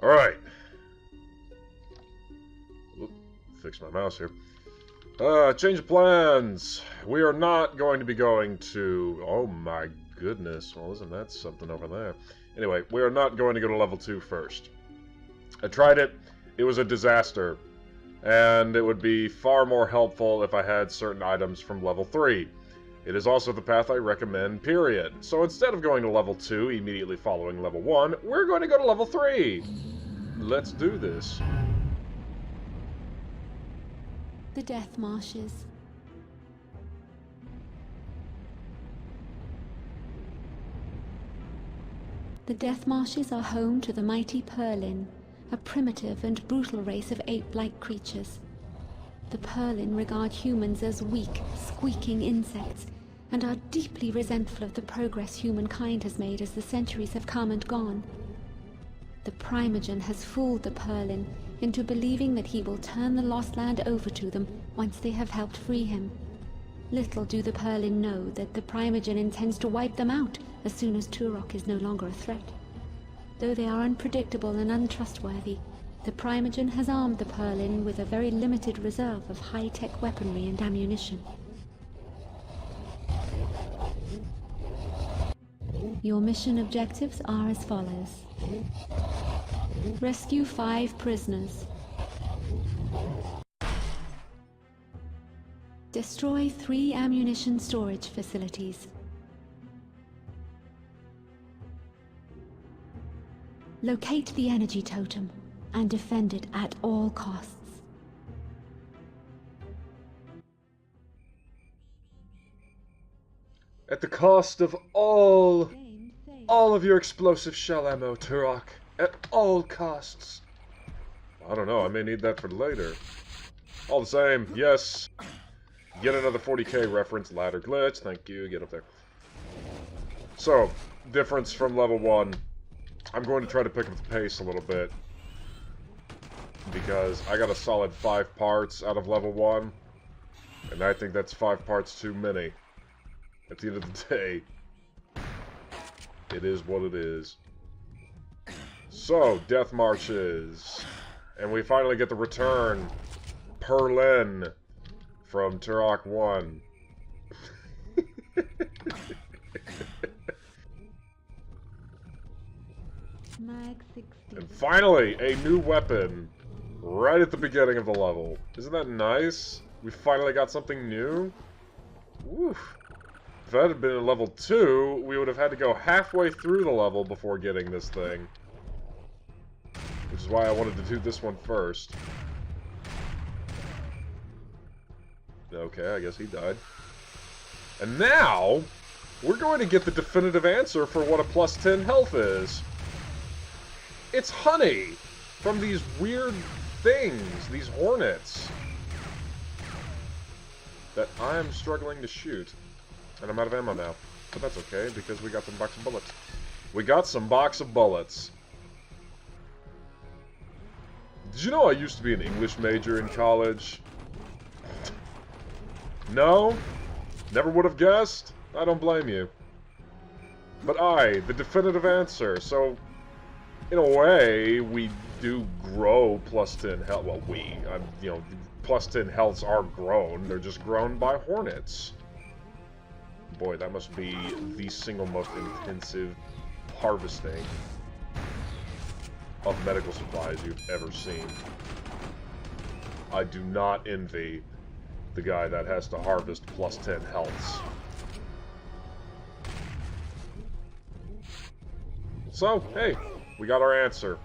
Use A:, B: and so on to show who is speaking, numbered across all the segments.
A: Alright. Fix my mouse here. Change of plans. We are not going to be going to... Oh my goodness. Well, isn't that something over there? Anyway, we are not going to go to level 2 first. I tried it. It was a disaster. And it would be far more helpful if I had certain items from level 3. It is also the path I recommend, period. So instead of going to level 2 immediately following level 1, we're going to go to level 3. Let's do this.
B: The Death Marshes. The Death Marshes are home to the mighty Purlin, a primitive and brutal race of ape-like creatures. The Purlin regard humans as weak, squeaking insects, and are deeply resentful of the progress humankind has made as the centuries have come and gone. The Primogen has fooled the Purlin into believing that he will turn the Lost Land over to them once they have helped free him. Little do the Purlin know that the Primogen intends to wipe them out as soon as Turok is no longer a threat. Though they are unpredictable and untrustworthy, the Primogen has armed the Purlin with a very limited reserve of high-tech weaponry and ammunition. Your mission objectives are as follows. Rescue 5 prisoners. Destroy 3 ammunition storage facilities. Locate the energy totem and defend it at all costs.
A: At the cost of all of your explosive shell ammo, Turok. At all costs. I don't know, I may need that for later. All the same, yes. Get another 40k reference, ladder glitch, thank you, get up there. So, difference from level 1. I'm going to try to pick up the pace a little bit. Because I got a solid 5 parts out of level 1. And I think that's 5 parts too many. At the end of the day, it is what it is. So, Death Marches. And we finally get the return. Purlin. From Turok 1.
B: Mag 60.
A: And finally, a new weapon. Right at the beginning of the level. Isn't that nice? We finally got something new. Woof. If that had been in level 2, we would have had to go halfway through the level before getting this thing. Which is why I wanted to do this one first. Okay, I guess he died. And now, we're going to get the definitive answer for what a plus 10 health is. It's honey! From these weird things, these hornets. That I am struggling to shoot. And I'm out of ammo now. But that's okay, because we got some box of bullets. We got some box of bullets. Did you know I used to be an English major in college? No? Never would have guessed? I don't blame you. But the definitive answer. So, in a way, we do grow plus 10 health. Well, you know, plus 10 healths are grown. They're just grown by hornets. Boy, that must be the single most intensive harvesting of medical supplies you've ever seen. I do not envy the guy that has to harvest plus 10 healths. So, hey, we got our answer.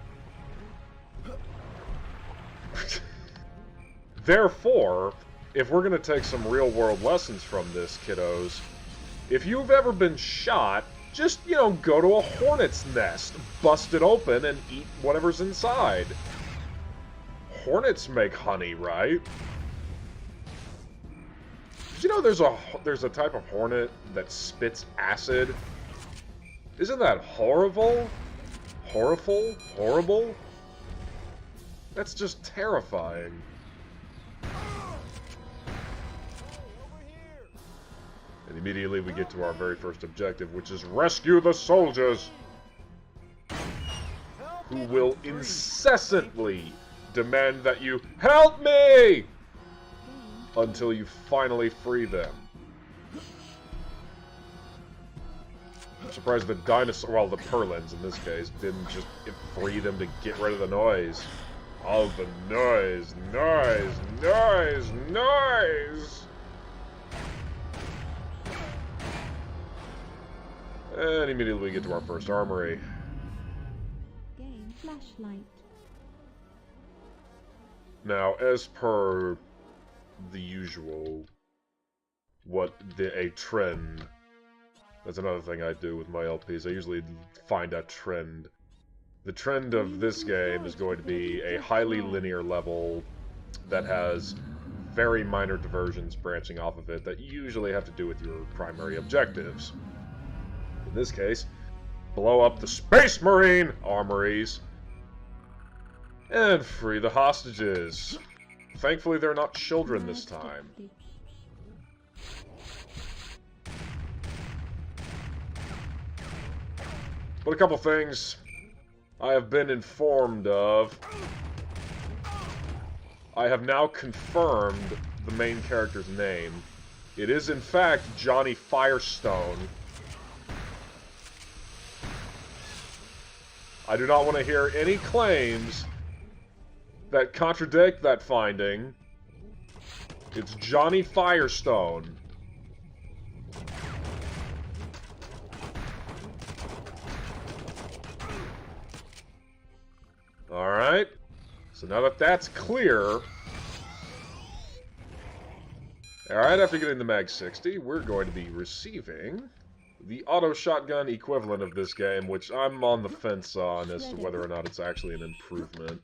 A: Therefore, if we're going to take some real-world lessons from this, kiddos, if you've ever been shot, just, you know, go to a hornet's nest, bust it open, and eat whatever's inside. Hornets make honey, right? Did you know there's a type of hornet that spits acid? Isn't that horrible? Horrible? That's just terrifying. And immediately we get to our very first objective, which is rescue the soldiers. who will incessantly demand that you help me until you finally free them. I'm surprised the dinosaur, well, the Perlins in this case, didn't just free them to get rid of the noise. All the noise, noise, noise, noise! And immediately we get to our first armory.
B: Game flashlight.
A: Now, as per the usual, a trend. That's another thing I do with my LPs. I usually find a trend. The trend of this game is going to be a highly linear level that has very minor diversions branching off of it that usually have to do with your primary objectives. In this case, blow up the Space Marine armories and free the hostages. Thankfully, they're not children this time. But a couple things I have been informed of. I have now confirmed the main character's name. It is, in fact, Johnny Firestone. I do not want to hear any claims that contradict that finding. It's Johnny Firestone. Alright, so now that that's clear, alright, after getting the Mag 60, we're going to be receiving the auto shotgun equivalent of this game, which I'm on the fence on as to whether or not it's actually an improvement,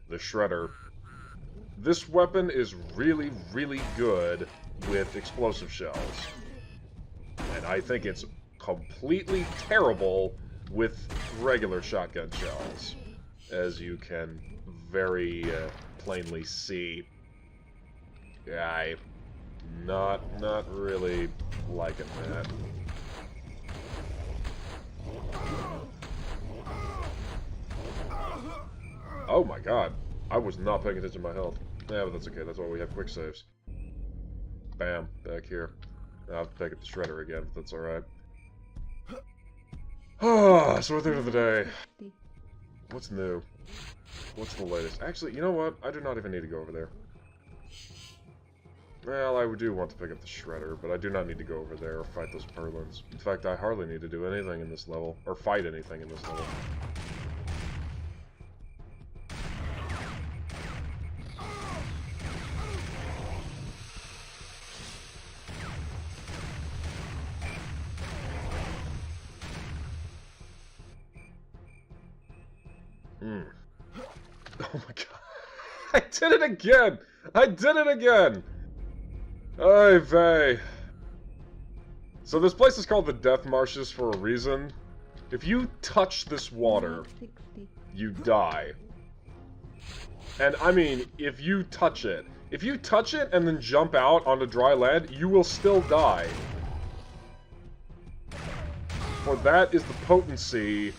A: the Shredder. This weapon is really, really good with explosive shells, and I think it's completely terrible with regular shotgun shells, as you can very plainly see. Yeah, I'm not really liking that. Oh my god, I was not paying attention to my health. Yeah, but that's okay, that's why we have quick saves. Bam, back here. I'll take it to Shredder again, if that's alright. Ah, so at the end of the day, what's new? What's the latest? Actually, you know what? I do not even need to go over there. Well, I do want to pick up the Shredder, but I do not need to go over there or fight those Perlins. In fact, I hardly need to do anything in this level, or fight anything in this level. Oh my god. I did it again! I did it again! Oy vey. So this place is called the Death Marshes for a reason. If you touch this water, you die. And I mean, if you touch it. If you touch it and then jump out onto dry land, you will still die. For that is the potency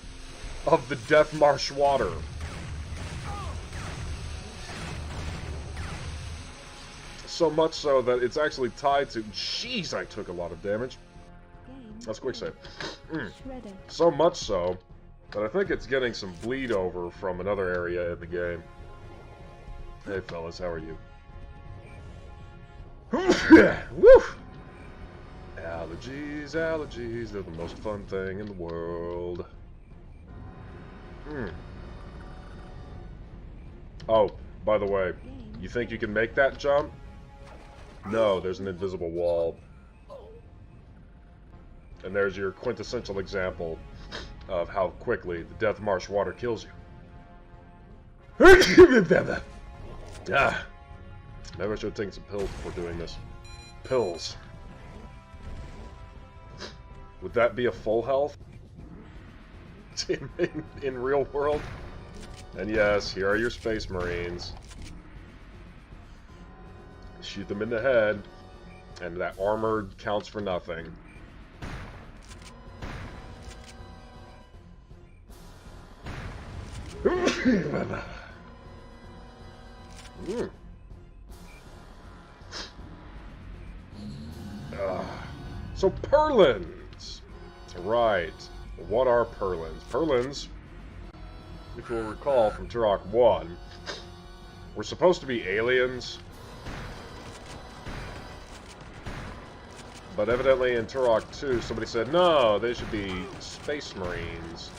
A: of the Death Marsh water. So much so that it's actually tied to... Jeez, I took a lot of damage. That's quick save. So much so that I think it's getting some bleed over from another area in the game. Hey fellas, how are you? Woo! Allergies, allergies, they're the most fun thing in the world. Oh, by the way, you think you can make that jump? No, there's an invisible wall. And there's your quintessential example of how quickly the Death Marsh water kills you. Ah, maybe I should have taken some pills before doing this. Pills. Would that be a full health? in real world? And yes, here are your Space Marines. Shoot them in the head, and that armor counts for nothing. Mm. So purlins! Right. What are purlins? Purlins, if you'll recall from Turok 1, were supposed to be aliens. But evidently in Turok 2, somebody said, no, they should be space marines.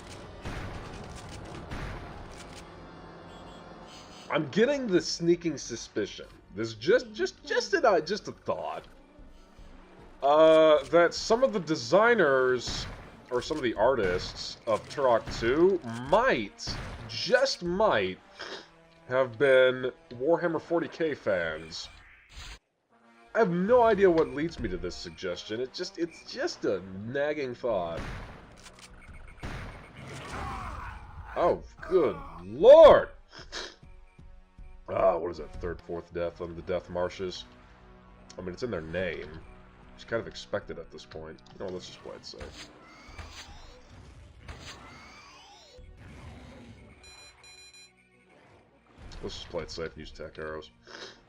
A: I'm getting the sneaking suspicion. This is just a thought. That some of the designers, or some of the artists of Turok 2 just might, have been Warhammer 40k fans. I have no idea what leads me to this suggestion. It's just a nagging thought. Oh, good lord! What is that, third, fourth death on the Death Marshes? I mean, it's in their name. It's kind of expected at this point. No, let's just play it safe. Let's just play it safe and use tech arrows.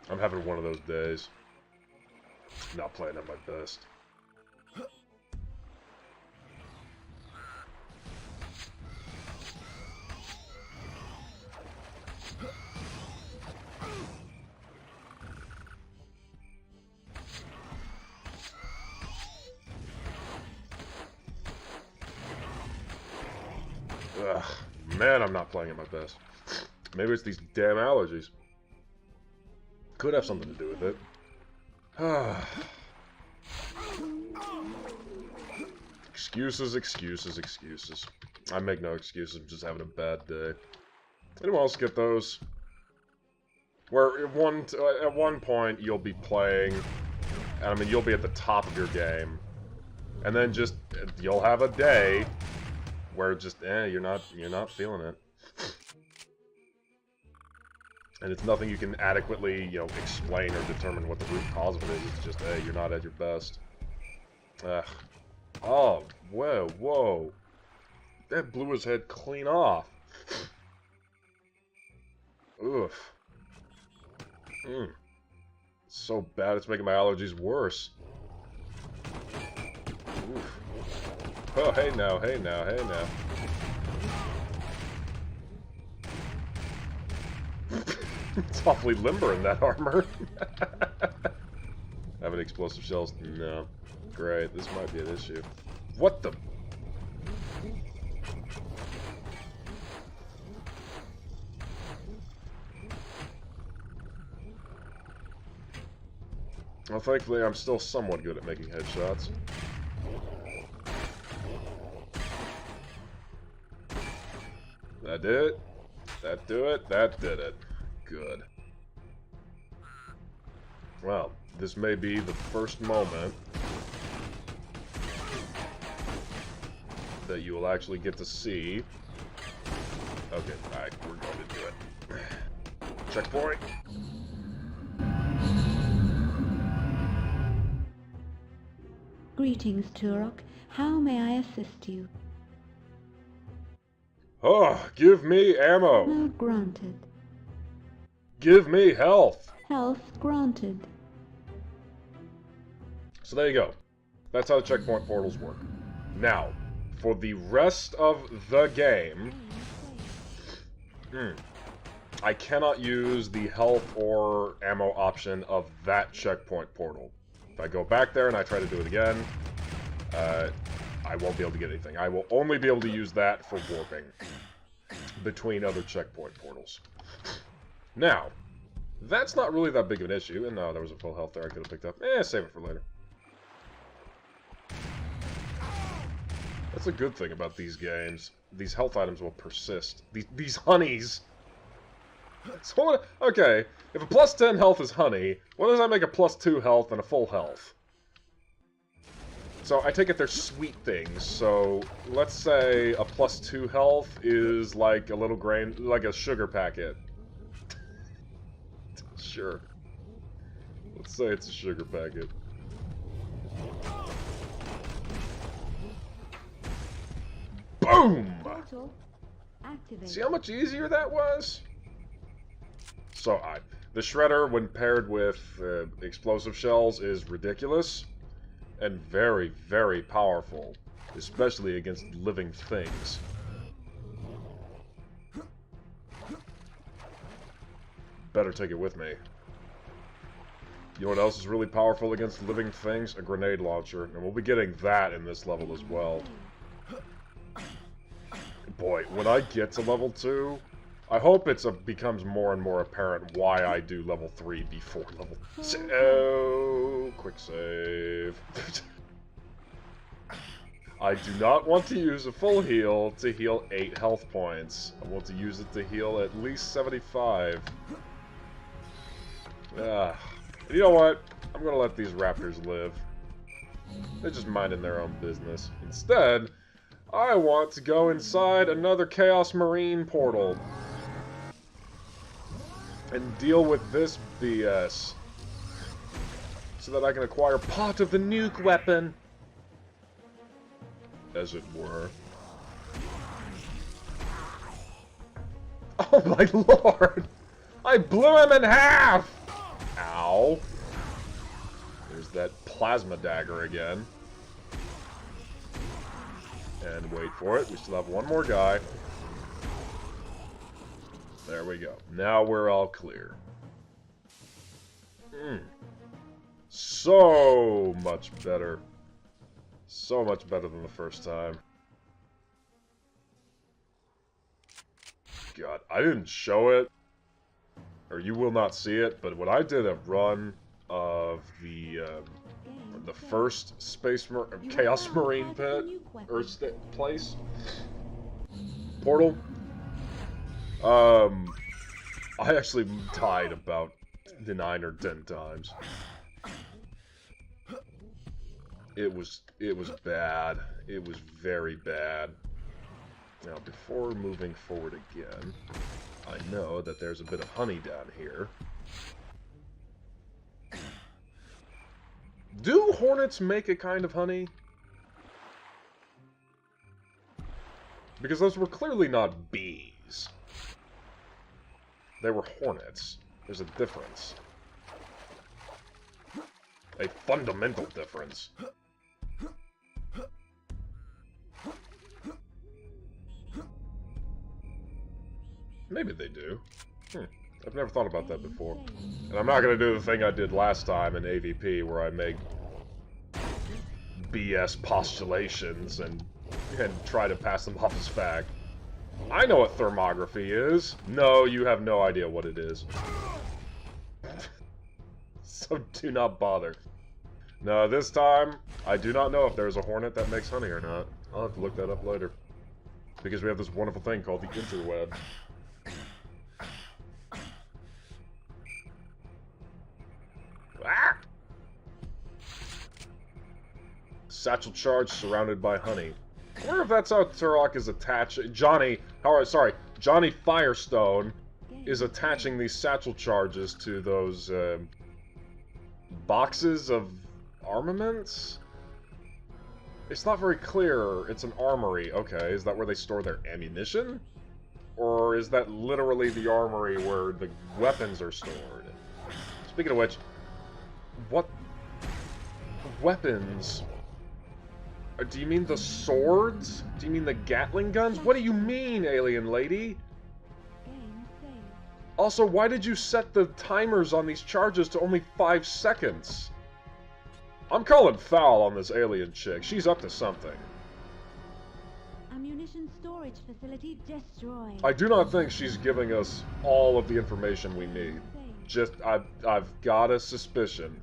A: I'm having one of those days. Not playing at my best. Ugh, man, I'm not playing at my best. Maybe it's these damn allergies. Could have something to do with it. Excuses, excuses, excuses. I make no excuses, I'm just having a bad day. Anyone else get those? Where at one point you'll be playing, and I mean you'll be at the top of your game, and then just you'll have a day where just you're not feeling it. And it's nothing you can adequately, explain or determine what the root cause of it is. It's just, hey, you're not at your best. Ugh. Oh, whoa. That blew his head clean off. Oof. So bad it's making my allergies worse. Oof. Oh, hey now. It's awfully limber in that armor. Having explosive shells? No. Great, this might be an issue. What the? Well, thankfully, I'm still somewhat good at making headshots. That did it. That do it. That did it. Good. Well, this may be the first moment that you will actually get to see. Okay, alright, we're going to do it. Checkpoint.
B: Greetings, Turok. How may I assist you?
A: Oh, give me ammo.
B: No, granted.
A: Give me health.
B: Health granted.
A: So there you go. That's how the checkpoint portals work. Now, for the rest of the game, I cannot use the health or ammo option of that checkpoint portal. If I go back there and I try to do it again, I won't be able to get anything. I will only be able to use that for warping between other checkpoint portals. Now, that's not really that big of an issue. And no, there was a full health there I could have picked up. Save it for later. That's a good thing about these games. These health items will persist. These honeys. So what, okay, if a plus 10 health is honey, what does that make a plus 2 health and a full health? So I take it they're sweet things. So let's say a plus 2 health is like a little grain, like a sugar packet. Sure. Let's say it's a sugar packet. Boom!
B: Activate.
A: See how much easier that was? So, the Shredder, when paired with explosive shells, is ridiculous and very, very powerful, especially against living things. Better take it with me. You know what else is really powerful against living things? A grenade launcher. And we'll be getting that in this level as well. Boy, when I get to level 2, I hope it becomes more and more apparent why I do level 3 before level 2. Oh, quick save. I do not want to use a full heal to heal 8 health points. I want to use it to heal at least 75. You know what? I'm gonna let these raptors live. They're just minding their own business. Instead, I want to go inside another Chaos Marine portal and deal with this BS so that I can acquire Pot of the Nuke weapon, as it were. Oh my lord! I blew him in half! Ow. There's that plasma dagger again. And wait for it, we still have one more guy. There we go. Now we're all clear. So much better. So much better than the first time. God, I didn't show it. Or you will not see it, but when I did a run of the first Chaos Marine pit, or place, portal, I actually died about 9 or 10 times. It was bad. It was very bad. Now, before moving forward again, I know that there's a bit of honey down here. Do hornets make a kind of honey? Because those were clearly not bees. They were hornets. There's a difference. A fundamental difference. Maybe they do. I've never thought about that before. And I'm not going to do the thing I did last time in AVP where I make BS postulations and try to pass them off as fact. I know what thermography is. No, you have no idea what it is. So do not bother. No, this time, I do not know if there's a hornet that makes honey or not. I'll have to look that up later. Because we have this wonderful thing called the interweb. Ah! Satchel charge surrounded by honey. I wonder if that's how Turok is attached. Johnny Firestone is attaching these satchel charges to those boxes of armaments? It's not very clear. It's an armory. Okay, is that where they store their ammunition? Or is that literally the armory where the weapons are stored? Speaking of which, what weapons? Do you mean the swords? Do you mean the Gatling guns? What do you mean, alien lady? Also, why did you set the timers on these charges to only 5 seconds? I'm calling foul on this alien chick. She's up to something.
B: Ammunition storage facility destroyed.
A: I do not think she's giving us all of the information we need. Just, I've got a suspicion